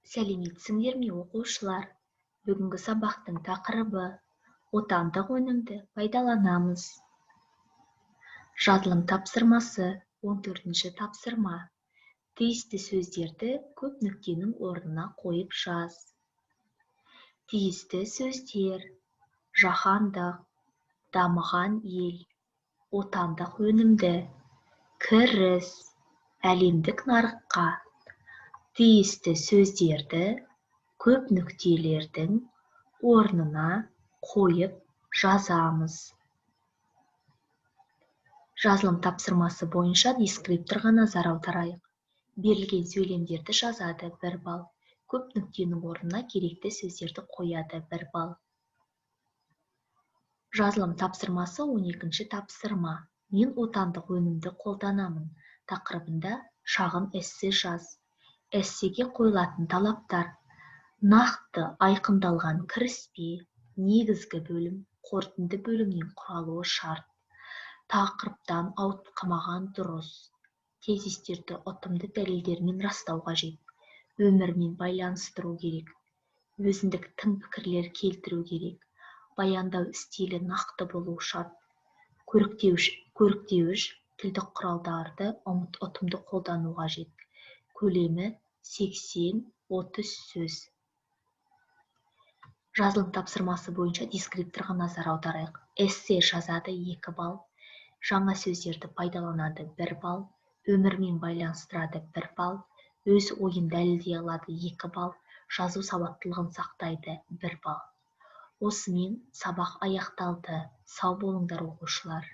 Сәлеметсіңдер ме, оқушылар? Бүгінгі сабақтың тақырыбы отандық өнімді пайдаланамыз. Жазылым тапсырмасы 14-ші тапсырма. Тиісті сөздерді көп нүктенің орнына қойып жаз. Тиісті сөздер: жаһандық, дамыған ел, отандық өнімді, кіріс, әлемдік нарыққа. Тиісті сөздерді көп нүктелердің орнына қойып жазамыз. Жазылым тапсырмасы бойынша дескрипторға назар аударайық. Берілген сөйлемдерді жазады 1 балл. Көп нүктенің орнына керекті сөздерді қояды 1 балл. Жазылым тапсырмасы 12-ші тапсырма. Мен отандық өнімді қолданамын тақырыбында шағын эссе жаз. Эссеге қойылатын талаптар: нақты айқындалған кіріспе, негізгі бөлім, қорытынды бөлімнен құралуы шарт. Тақырыптан ауытқымаған дұрыс. Тезистерді ұтымды дәлелдермен растау қажет. Өмірмен байланыстыру керек. Өзіндік тың пікірлер келтіру керек. Баяндау стилі нақты болу шарт. Көріктеуіш тілдік құралдарды ұтымды қолдану қажет. Көлемі 80-30 сөз. Жазылым тапсырмасы бойынша дескрипторға назар аударайық. Эссе жазады 2 балл. Жаңа сөздерді пайдаланады 1 балл. Өмірмен байланыстырады 1 балл. Өз ойын дәлелдей алады 2 балл. Жазу сауаттылығын сақтайды 1 балл. Осымен сабақ аяқталды. Сау болыңдар, оқушылар.